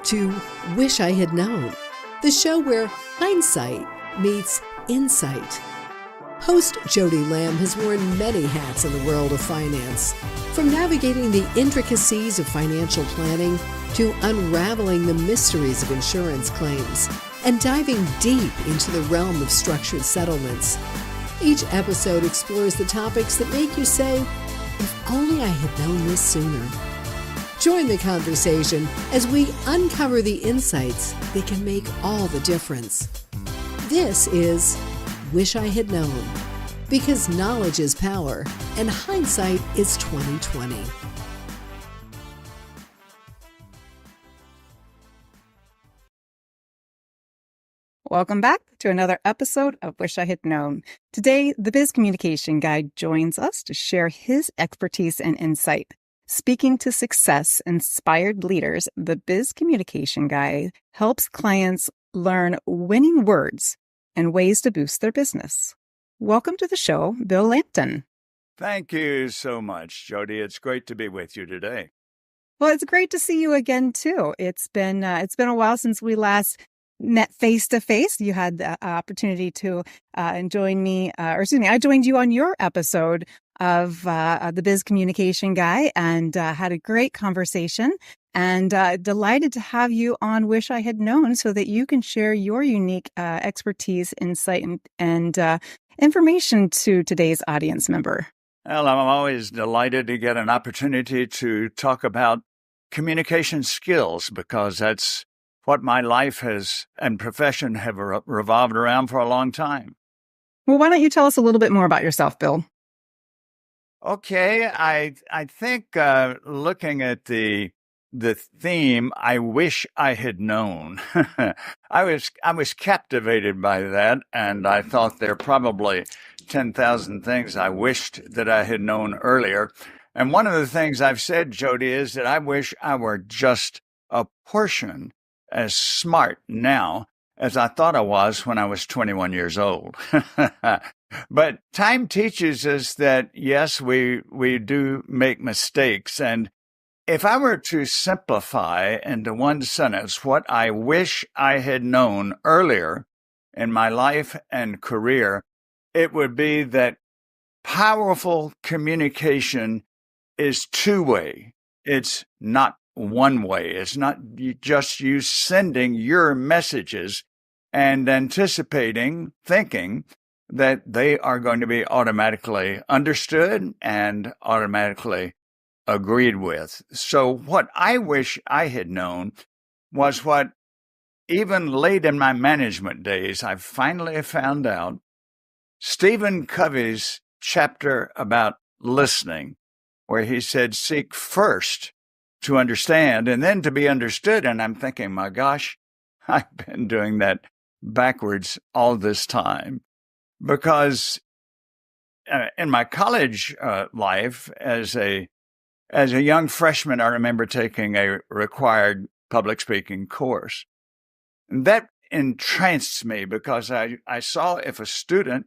to Wish I Had Known, the show where hindsight meets insight. Host Jody Lamb has worn many hats in the world of finance, from navigating the intricacies of financial planning to unraveling the mysteries of insurance claims and diving deep into the realm of structured settlements. Each episode explores the topics that make you say, if only I had known this sooner. Join the conversation as we uncover the insights that can make all the difference. This is Wish I Had Known, because knowledge is power and hindsight is 20/20. Welcome back to another episode of Wish I Had Known. Today, the Biz Communication Guy joins us to share his expertise and insight. Speaking to success-inspired leaders, the Biz Communication Guy helps clients learn winning words and ways to boost their business. Welcome to the show, Bill Lampton. Thank you so much, Jody. It's great to be with you today. Well, it's great to see you again, too. It's been a while since we last met face to face. You had the opportunity to join me, I joined you on your episode of the Biz Communication Guy and had a great conversation, and delighted to have you on Wish I Had Known so that you can share your unique expertise, insight, and information to today's audience member. Well, I'm always delighted to get an opportunity to talk about communication skills, because that's what my life has and profession have revolved around for a long time. Well, why don't you tell us a little bit more about yourself, Bill? Okay, I think looking at the theme, I wish I had known. I was captivated by that, and I thought there are probably 10,000 things I wished that I had known earlier. And one of the things I've said, Jody, is that I wish I were just a portion as smart now as I thought I was when I was 21 years old. But time teaches us that, yes, we do make mistakes. And if I were to simplify into one sentence what I wish I had known earlier in my life and career, it would be that powerful communication is two-way. It's not one way. It's not just you sending your messages and anticipating, thinking that they are going to be automatically understood and automatically agreed with. So what I wish I had known was what, even late in my management days, I finally found out. Stephen Covey's chapter about listening, where he said, seek first to understand and then to be understood. And I'm thinking, my gosh, I've been doing that backwards all this time. Because in my college life, as a young freshman, I remember taking a required public speaking course. And that entranced me, because I saw if a student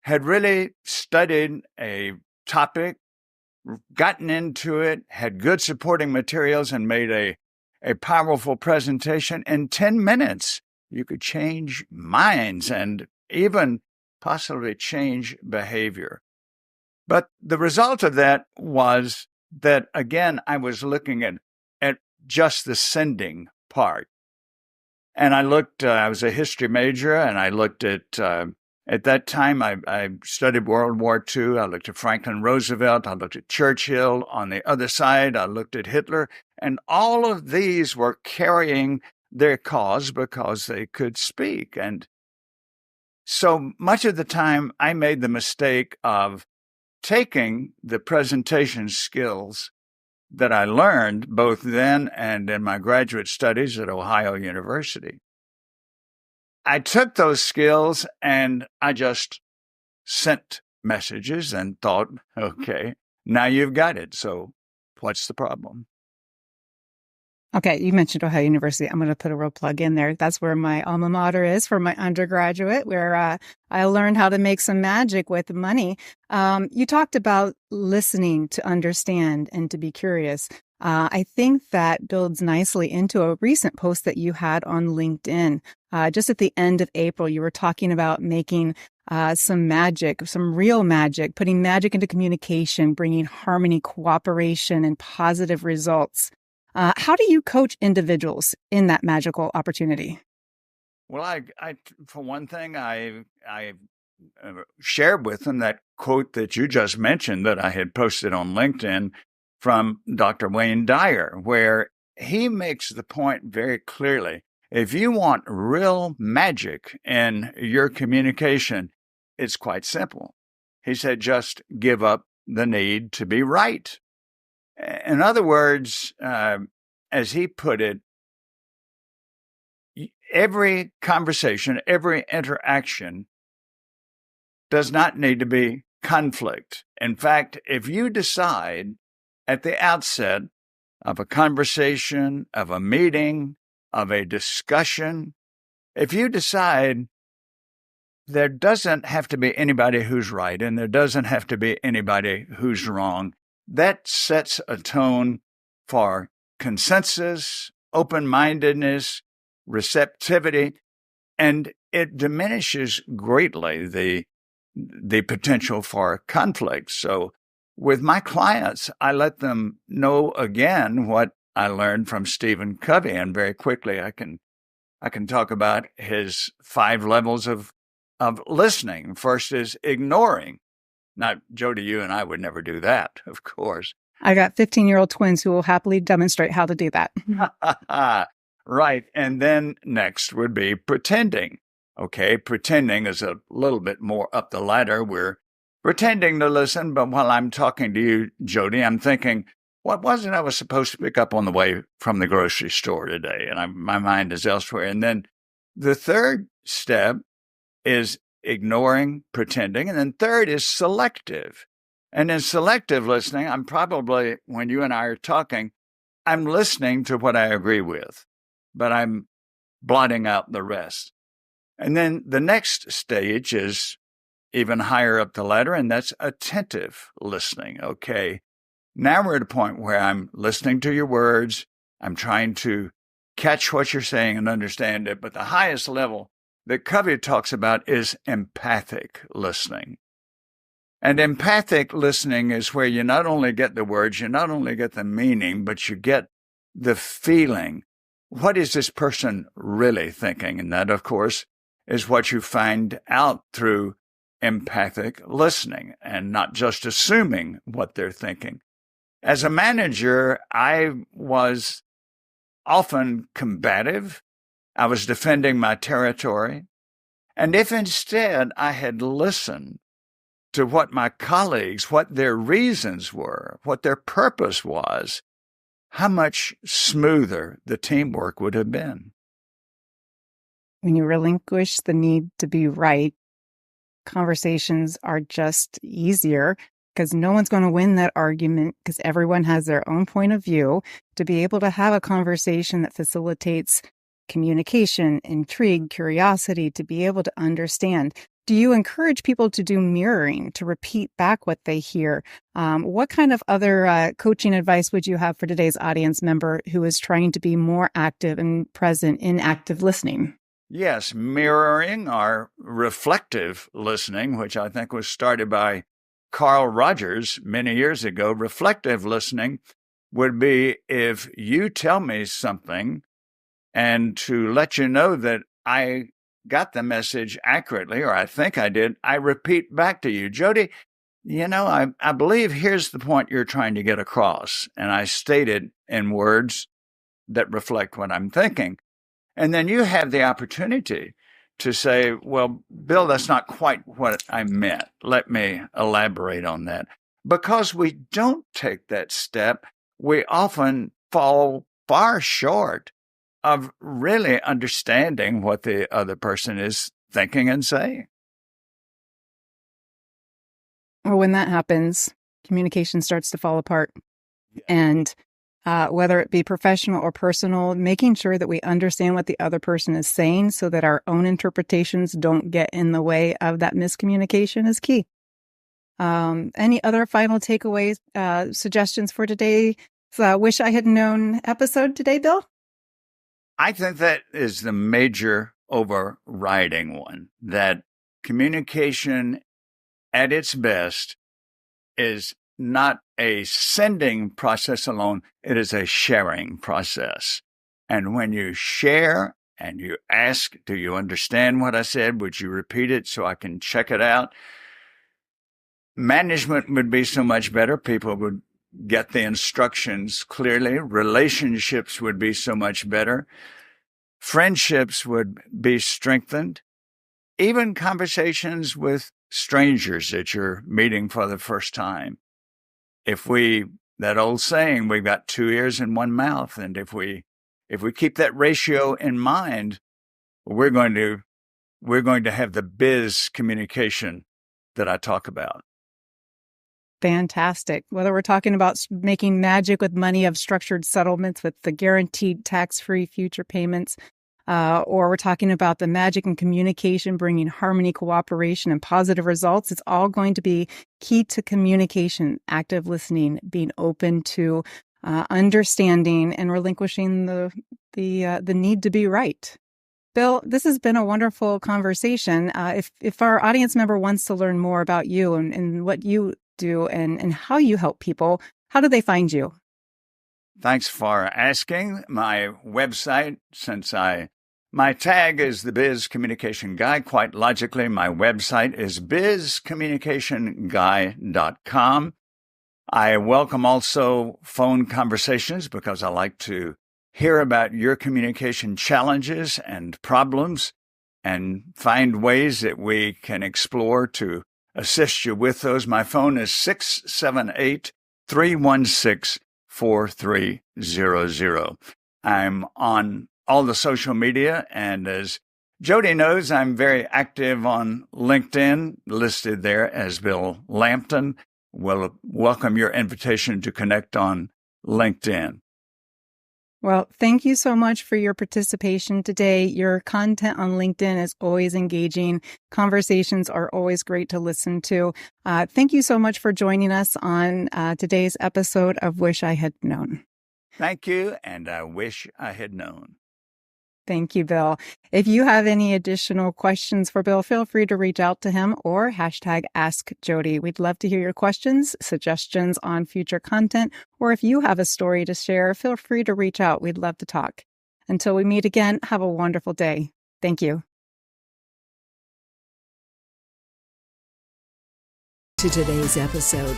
had really studied a topic, gotten into it, had good supporting materials, and made a powerful presentation, in 10 minutes, you could change minds and even possibly change behavior. But the result of that was that, again, I was looking at just the sending part. And I was a history major, and I looked at that time, I studied World War II. I looked at Franklin Roosevelt. I looked at Churchill. On the other side, I looked at Hitler. And all of these were carrying their cause because they could speak. And so much of the time, I made the mistake of taking the presentation skills that I learned both then and in my graduate studies at Ohio University. I took those skills and I just sent messages and thought, okay, now you've got it. So what's the problem? Okay, you mentioned Ohio University. I'm going to put a real plug in there. That's where my alma mater is for my undergraduate, where I learned how to make some magic with money. You talked about listening to understand and to be curious. I think that builds nicely into a recent post that you had on LinkedIn. Just at the end of April, you were talking about making some magic, some real magic, putting magic into communication, bringing harmony, cooperation, and positive results. How do you coach individuals in that magical opportunity? Well, for one thing, I shared with them that quote that you just mentioned that I had posted on LinkedIn from Dr. Wayne Dyer, where he makes the point very clearly. If you want real magic in your communication, it's quite simple. He said, just give up the need to be right. In other words, as he put it, every conversation, every interaction does not need to be conflict. In fact, if you decide at the outset of a conversation, of a meeting, of a discussion, if you decide there doesn't have to be anybody who's right and there doesn't have to be anybody who's wrong, that sets a tone for consensus, open-mindedness, receptivity, and it diminishes greatly the potential for conflict. So with my clients, I let them know again what I learned from Stephen Covey, and very quickly I can talk about his 5 levels of listening. First is ignoring. Now, Jody, you and I would never do that, of course. I got 15-year-old twins who will happily demonstrate how to do that. Right. And then next would be pretending. Okay, pretending is a little bit more up the ladder. We're pretending to listen, but while I'm talking to you, Jody, I'm thinking, what was it I was supposed to pick up on the way from the grocery store today? And my mind is elsewhere. And then the third step is ignoring, pretending. And then third is selective. And in selective listening, I'm probably, when you and I are talking, I'm listening to what I agree with, but I'm blotting out the rest. And then the next stage is even higher up the ladder, and that's attentive listening. Okay, now we're at a point where I'm listening to your words. I'm trying to catch what you're saying and understand it. But the highest level that Covey talks about is empathic listening. And empathic listening is where you not only get the words, you not only get the meaning, but you get the feeling. What is this person really thinking? And that, of course, is what you find out through empathic listening and not just assuming what they're thinking. As a manager, I was often combative. I was defending my territory. And if instead I had listened to what my colleagues, what their reasons were, what their purpose was, how much smoother the teamwork would have been. When you relinquish the need to be right, conversations are just easier because no one's going to win that argument because everyone has their own point of view. To be able to have a conversation that facilitates communication, intrigue, curiosity, to be able to understand. Do you encourage people to do mirroring, to repeat back what they hear? What kind of other coaching advice would you have for today's audience member who is trying to be more active and present in active listening? Yes, mirroring or reflective listening, which I think was started by Carl Rogers many years ago. Reflective listening would be if you tell me something and to let you know that I got the message accurately, or I think I did, I repeat back to you, Jody, I believe here's the point you're trying to get across. And I state it in words that reflect what I'm thinking. And then you have the opportunity to say, well, Bill, that's not quite what I meant. Let me elaborate on that. Because we don't take that step, we often fall far short of really understanding what the other person is thinking and saying. Well, when that happens, communication starts to fall apart. Yeah. And whether it be professional or personal, making sure that we understand what the other person is saying so that our own interpretations don't get in the way of that miscommunication is key. Any other final takeaways, suggestions for today So, Wish I Had Known episode today, Bill? I think that is the major overriding one, that communication at its best is not a sending process alone, it is a sharing process. And when you share and you ask, do you understand what I said? Would you repeat it so I can check it out? Management would be so much better. People would get the instructions clearly. Relationships would be so much better. Friendships would be strengthened. Even conversations with strangers that you're meeting for the first time. That old saying, we've got two ears and one mouth. And if we keep that ratio in mind, we're going to have the biz communication that I talk about. Fantastic. Whether we're talking about making magic with money of structured settlements with the guaranteed tax-free future payments, or we're talking about the magic in communication, bringing harmony, cooperation, and positive results, it's all going to be key to communication, active listening, being open to understanding and relinquishing the need to be right. Bill, this has been a wonderful conversation. If our audience member wants to learn more about you and what you do and how you help people, how do they find you? Thanks for asking. My website, my tag is the Biz Communication Guy, quite logically, my website is bizcommunicationguy.com. I welcome also phone conversations because I like to hear about your communication challenges and problems and find ways that we can explore to assist you with those. My phone is 678-316-4300. I'm on all the social media, and as Jody knows, I'm very active on LinkedIn, listed there as Bill Lampton. We'll welcome your invitation to connect on LinkedIn. Well, thank you so much for your participation today. Your content on LinkedIn is always engaging. Conversations are always great to listen to. Thank you so much for joining us on today's episode of Wish I Had Known. Thank you, and I wish I had known. Thank you, Bill. If you have any additional questions for Bill, feel free to reach out to him or #AskJody. We'd love to hear your questions, suggestions on future content, or if you have a story to share, feel free to reach out. We'd love to talk. Until we meet again, have a wonderful day. Thank you. To today's episode,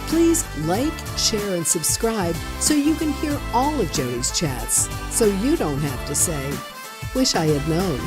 please like, share, and subscribe so you can hear all of Jody's chats, so you don't have to say, "Wish I had known."